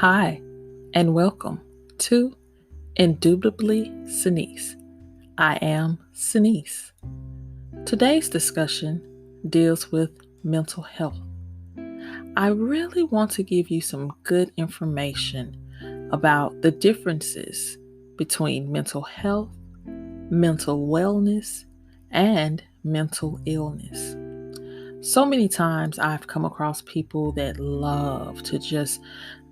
Hi, and welcome to Indubitably Sinise. I am Sinise. Today's discussion deals with mental health. I really want to give you some good information about the differences between mental health, mental wellness, and mental illness. So many times I've come across people that love to just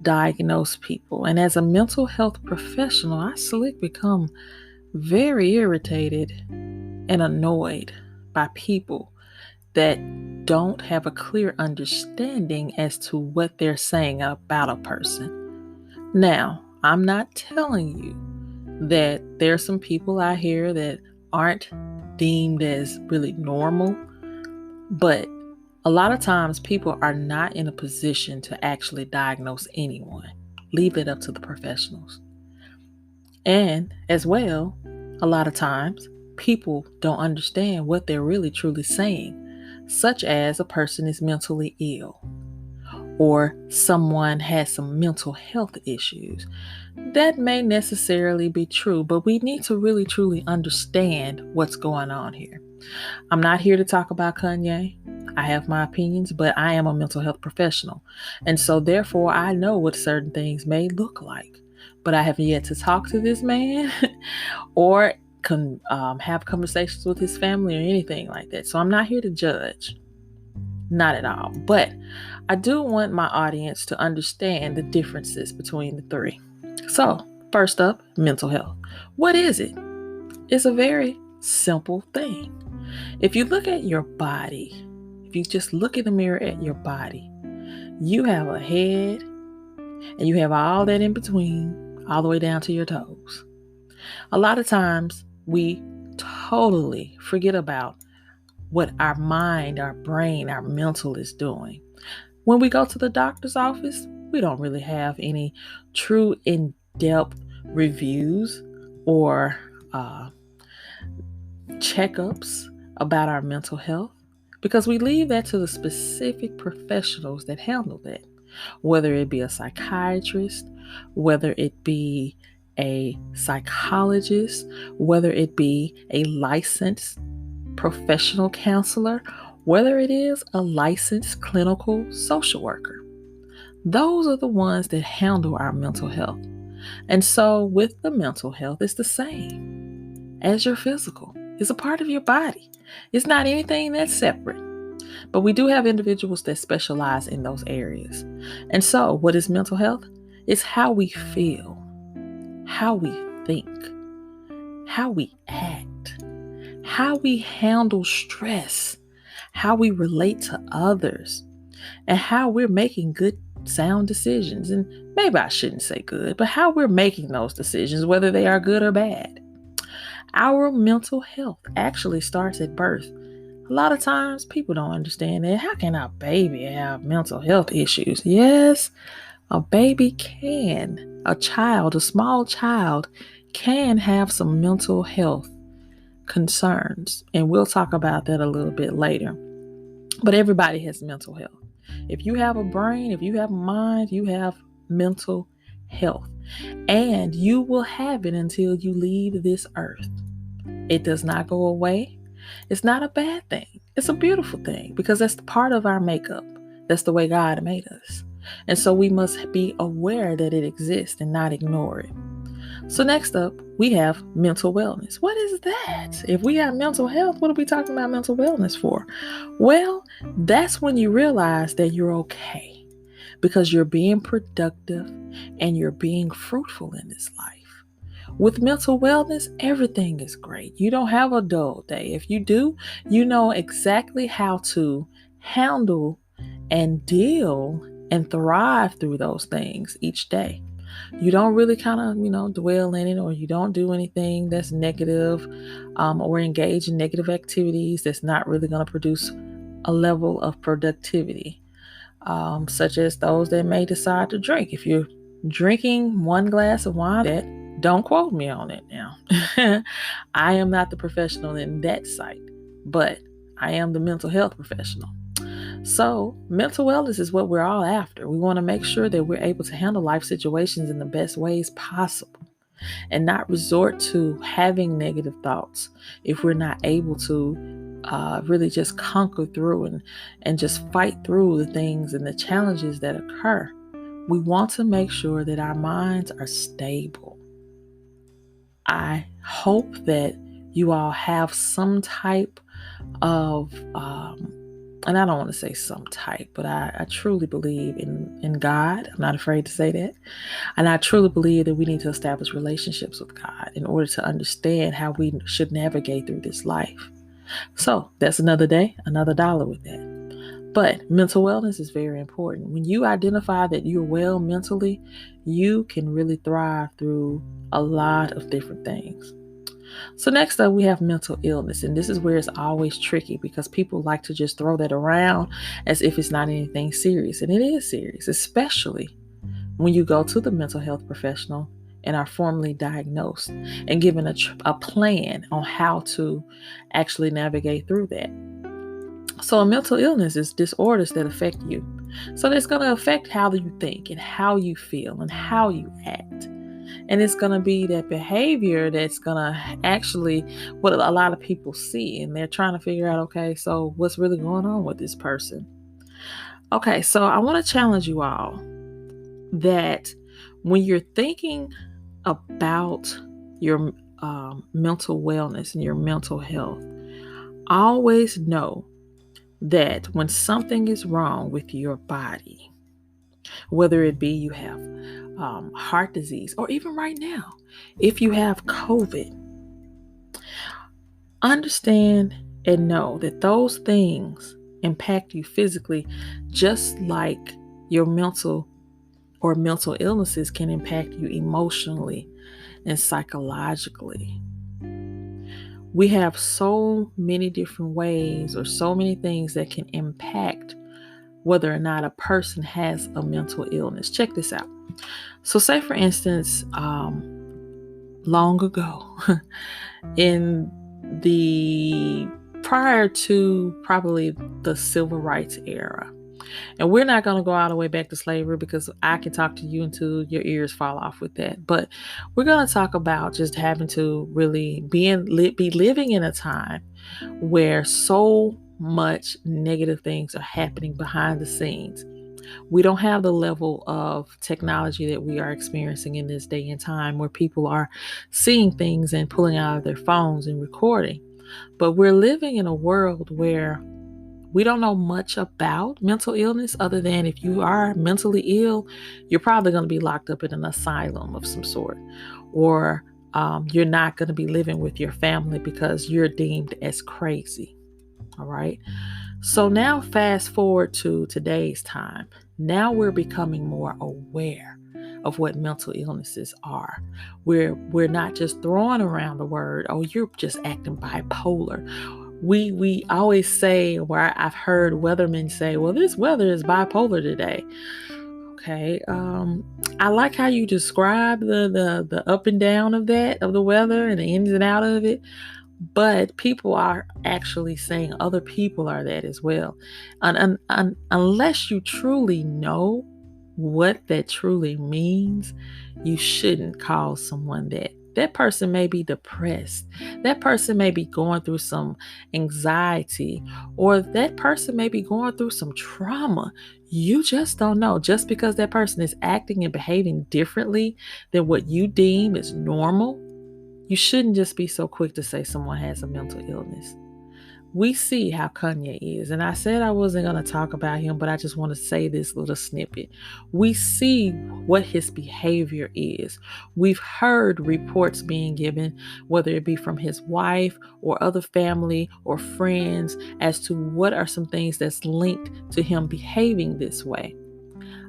diagnose people. And as a mental health professional, I slick become very irritated and annoyed by people that don't have a clear understanding as to what they're saying about a person. Now, I'm not telling you that there's some people out here that aren't deemed as really normal, but a lot of times people are not in a position to actually diagnose anyone. Leave it up to the professionals. And as well, a lot of times people don't understand what they're really truly saying, such as a person is mentally ill or someone has some mental health issues. That may necessarily be true, but we need to really truly understand what's going on here. I'm not here to talk about Kanye. I have my opinions, but I am a mental health professional. And so therefore, I know what certain things may look like. But I have yet to talk to this man or have conversations with his family or anything like that. So I'm not here to judge. Not at all. But I do want my audience to understand the differences between the three. So, first up, mental health. What is it? It's a very simple thing. If you look at your body, if you just look in the mirror at your body, you have a head and you have all that in between, all the way down to your toes. A lot of times we totally forget about what our mind, our brain, our mental is doing. When we go to the doctor's office, we don't really have any true in-depth reviews or checkups about our mental health because we leave that to the specific professionals that handle that, whether it be a psychiatrist, whether it be a psychologist, whether it be a licensed professional counselor, whether it is a licensed clinical social worker. Those are the ones that handle our mental health. And so with the mental health, it's the same as your physical. It's a part of your body. It's not anything that's separate. But we do have individuals that specialize in those areas. And so what is mental health? It's how we feel, how we think, how we act, how we handle stress, how we relate to others, and how we're making good, sound decisions. And maybe I shouldn't say good, but how we're making those decisions, whether they are good or bad. Our mental health actually starts at birth. A lot of times people don't understand that. How can a baby have mental health issues? Yes, a baby can. A child, a small child, can have some mental health concerns. And we'll talk about that a little bit later. But everybody has mental health. If you have a brain, if you have a mind, you have mental health. And you will have it until you leave this earth. It does not go away. It's not a bad thing. It's a beautiful thing because that's part of our makeup. That's the way God made us. And so we must be aware that it exists and not ignore it. So next up, we have mental wellness. What is that? If we have mental health, what are we talking about mental wellness for? Well, that's when you realize that you're okay because you're being productive and you're being fruitful in this life. With mental wellness, everything is great. You don't have a dull day. If you do, you know exactly how to handle and deal and thrive through those things each day. You don't really kind of, dwell in it, or you don't do anything that's negative or engage in negative activities that's not really going to produce a level of productivity, such as those that may decide to drink. If you're drinking one glass of wine, don't quote me on it now. I am not the professional in that site, but I am the mental health professional. So, mental wellness is what we're all after. We want to make sure that we're able to handle life situations in the best ways possible and not resort to having negative thoughts if we're not able to really just conquer through and just fight through the things and the challenges that occur. We want to make sure that our minds are stable. I hope that you all have some type of, and I don't want to say some type, but I truly believe in God. I'm not afraid to say that. And I truly believe that we need to establish relationships with God in order to understand how we should navigate through this life. So that's another day, another dollar with that. But mental wellness is very important. When you identify that you're well mentally, you can really thrive through a lot of different things. So next up, we have mental illness. And this is where it's always tricky because people like to just throw that around as if it's not anything serious. And it is serious, especially when you go to the mental health professional and are formally diagnosed and given a plan on how to actually navigate through that. So a mental illness is disorders that affect you. So it's going to affect how you think and how you feel and how you act. And it's going to be that behavior that's going to actually what a lot of people see. And they're trying to figure out, okay, so what's really going on with this person? Okay, so I want to challenge you all that when you're thinking about your mental wellness and your mental health, always know that when something is wrong with your body, whether it be you have heart disease or even right now, if you have COVID, understand and know that those things impact you physically just like your mental illnesses can impact you emotionally and psychologically. We have so many different ways or so many things that can impact whether or not a person has a mental illness. Check this out. So say for instance, long ago in the prior to probably the civil rights era, and we're not going to go all the way back to slavery because I can talk to you until your ears fall off with that. But we're going to talk about just having to really be living in a time where so much negative things are happening behind the scenes. We don't have the level of technology that we are experiencing in this day and time where people are seeing things and pulling out of their phones and recording. But we're living in a world where we don't know much about mental illness other than if you are mentally ill, you're probably going to be locked up in an asylum of some sort, or you're not going to be living with your family because you're deemed as crazy. All right. So now fast forward to today's time. Now we're becoming more aware of what mental illnesses are. We're not just throwing around the word, oh, you're just acting bipolar. We always say, where I've heard weathermen say, well, this weather is bipolar today. Okay. I like how you describe the up and down of the weather and the ins and out of it. But people are actually saying other people are that as well. Unless you truly know what that truly means, you shouldn't call someone that. That person may be depressed. That person may be going through some anxiety, or that person may be going through some trauma. You just don't know. Just because that person is acting and behaving differently than what you deem is normal, you shouldn't just be so quick to say someone has a mental illness. We see how Kanye is. And I said I wasn't going to talk about him, but I just want to say this little snippet. We see what his behavior is. We've heard reports being given, whether it be from his wife or other family or friends, as to what are some things that's linked to him behaving this way.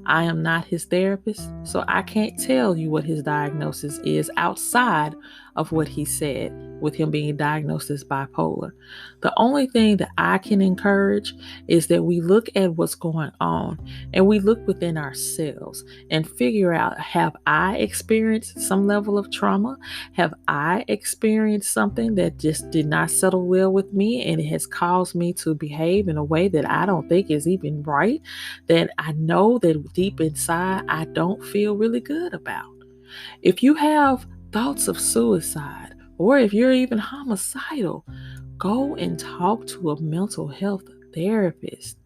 I am not his therapist, so I can't tell you what his diagnosis is outside of what he said with him being diagnosed as bipolar. The only thing that I can encourage is that we look at what's going on and we look within ourselves and figure out, have I experienced some level of trauma? Have I experienced something that just did not settle well with me and it has caused me to behave in a way that I don't think is even right, that I know that deep inside I don't feel really good about? If you have thoughts of suicide, or if you're even homicidal, go and talk to a mental health therapist.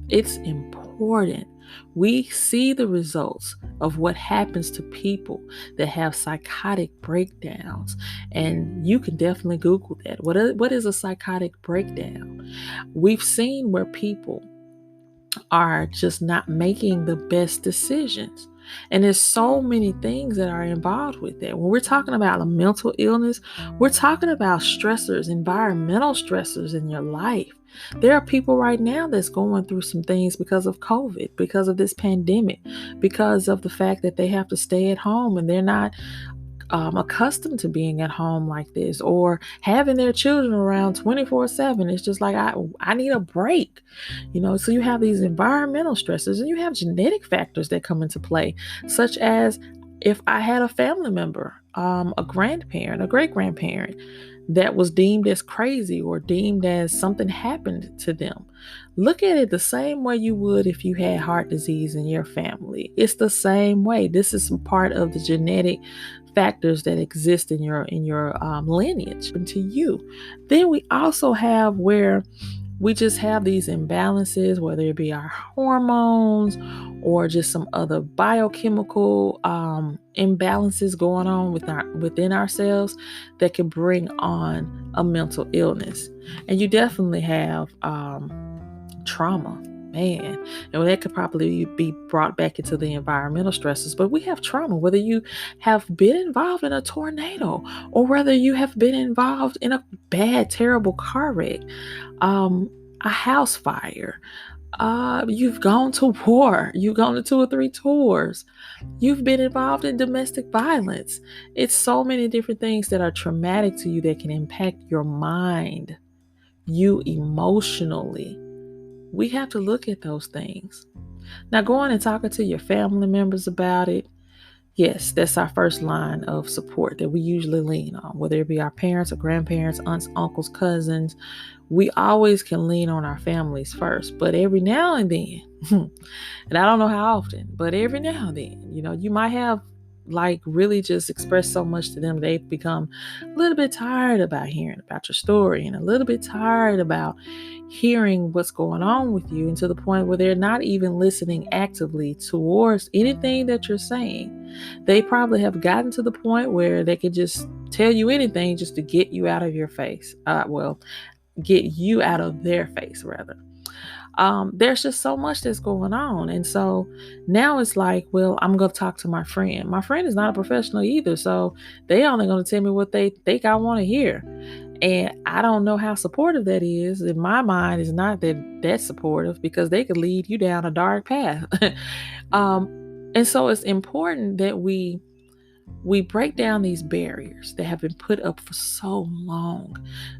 It's important. We see the results of what happens to people that have psychotic breakdowns. And you can definitely Google that. What is a psychotic breakdown? We've seen where people are just not making the best decisions. And there's so many things that are involved with that. When we're talking about a mental illness, we're talking about stressors, environmental stressors in your life. There are people right now that's going through some things because of COVID, because of this pandemic, because of the fact that they have to stay at home and they're not accustomed to being at home like this, or having their children around 24/7. It's just like, I need a break, so you have these environmental stresses and you have genetic factors that come into play, such as if I had a family member, a grandparent, a great grandparent that was deemed as crazy or deemed as something happened to them. Look at it the same way you would if you had heart disease in your family. It's the same way. This is part of the genetic factors that exist in your lineage and to you. Then we also have where we just have these imbalances, whether it be our hormones or just some other biochemical imbalances going on within ourselves that can bring on a mental illness. And you definitely have trauma, man, and that could probably be brought back into the environmental stresses. But we have trauma, whether you have been involved in a tornado or whether you have been involved in a bad, terrible car wreck, a house fire. You've gone to war. You've gone to 2 or 3 tours. You've been involved in domestic violence. It's so many different things that are traumatic to you that can impact your mind, you emotionally. We have to look at those things. Now, going and talking to your family members about it, yes, that's our first line of support that we usually lean on, whether it be our parents or grandparents, aunts, uncles, cousins. We always can lean on our families first, but every now and then, and I don't know how often, but every now and then, you might have really just expressed so much to them, they've become a little bit tired about hearing about your story and a little bit tired about hearing what's going on with you, and to the point where they're not even listening actively towards anything that you're saying. They probably have gotten to the point where they could just tell you anything just to get you out of your face. Get you out of their face, rather. There's just so much that's going on. And so now it's like, well, I'm going to talk to my friend. My friend is not a professional either. So they only going to tell me what they think I want to hear. And I don't know how supportive that is. In my mind, it's not that's supportive, because they could lead you down a dark path. And so it's important that we break down these barriers that have been put up for so long,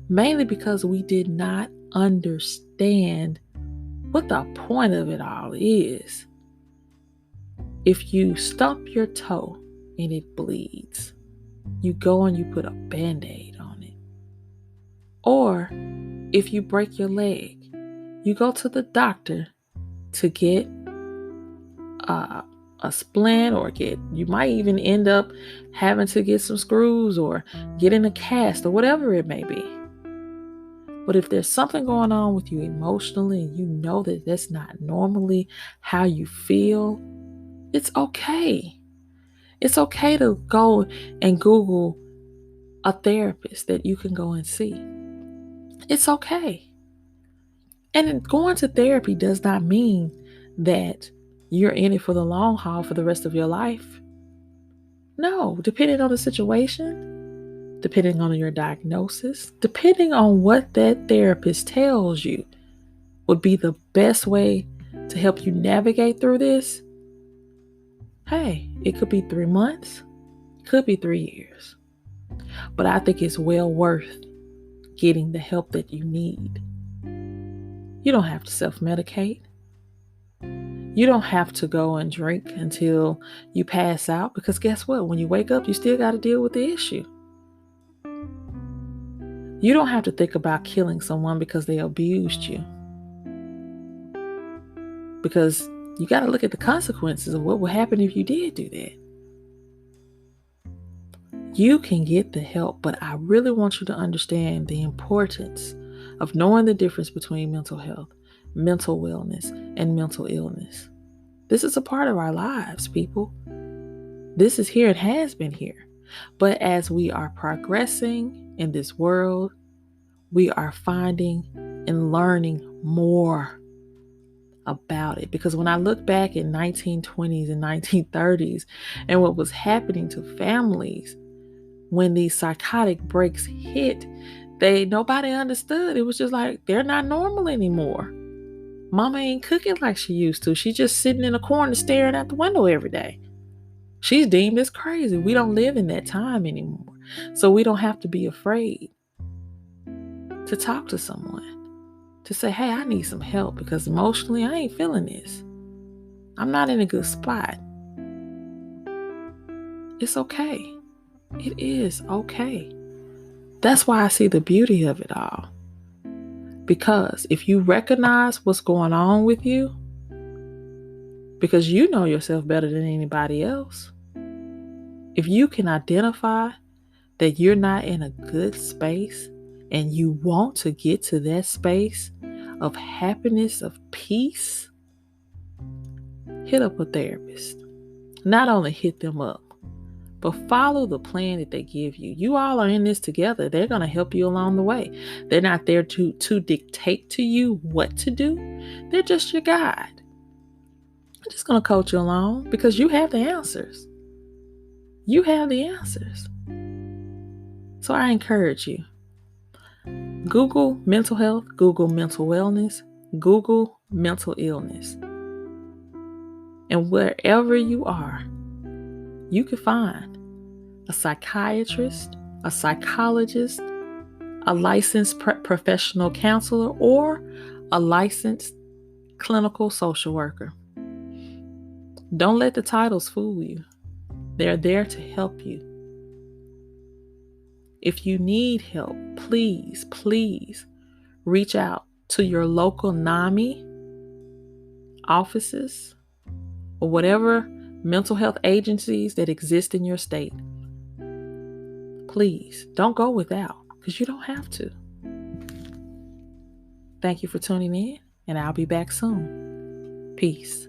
mainly because we did not understand what the point of it all is. If you stump your toe and it bleeds, you go and you put a Band-Aid on it. Or if you break your leg, you go to the doctor to get a splint, or you might even end up having to get some screws or get in a cast or whatever it may be. But if there's something going on with you emotionally and you know that that's not normally how you feel, it's okay. It's okay to go and Google a therapist that you can go and see. It's okay. And going to therapy does not mean that you're in it for the long haul for the rest of your life. No, depending on the situation, depending on your diagnosis, depending on what that therapist tells you would be the best way to help you navigate through this. Hey, it could be 3 months, it could be 3 years. But I think it's well worth getting the help that you need. You don't have to self-medicate. You don't have to go and drink until you pass out, because guess what? When you wake up, you still got to deal with the issue. You don't have to think about killing someone because they abused you. Because you got to look at the consequences of what would happen if you did do that. You can get the help, but I really want you to understand the importance of knowing the difference between mental health, mental wellness, and mental illness. This is a part of our lives, people. This is here. It has been here. But as we are progressing in this world, we are finding and learning more about it. Because when I look back in 1920s and 1930s and what was happening to families when these psychotic breaks hit, nobody understood. It was just like, they're not normal anymore. Mama ain't cooking like she used to. She's just sitting in a corner staring out the window every day. She's deemed as crazy. We don't live in that time anymore. So we don't have to be afraid to talk to someone, to say, hey, I need some help because emotionally I ain't feeling this. I'm not in a good spot. It's okay. It is okay. That's why I see the beauty of it all. Because if you recognize what's going on with you, because you know yourself better than anybody else, if you can identify that you're not in a good space and you want to get to that space of happiness, of peace, hit up a therapist. Not only hit them up, but follow the plan that they give you. You all are in this together. They're going to help you along the way. They're not there to dictate to you what to do. They're just your guide. I'm just going to coach you along because you have the answers. You have the answers. So I encourage you. Google mental health, Google mental wellness, Google mental illness. And wherever you are, you can find a psychiatrist, a psychologist, a licensed professional counselor, or a licensed clinical social worker. Don't let the titles fool you. They're there to help you. If you need help, please, please reach out to your local NAMI offices or whatever mental health agencies that exist in your state. Please don't go without, because you don't have to. Thank you for tuning in, and I'll be back soon. Peace.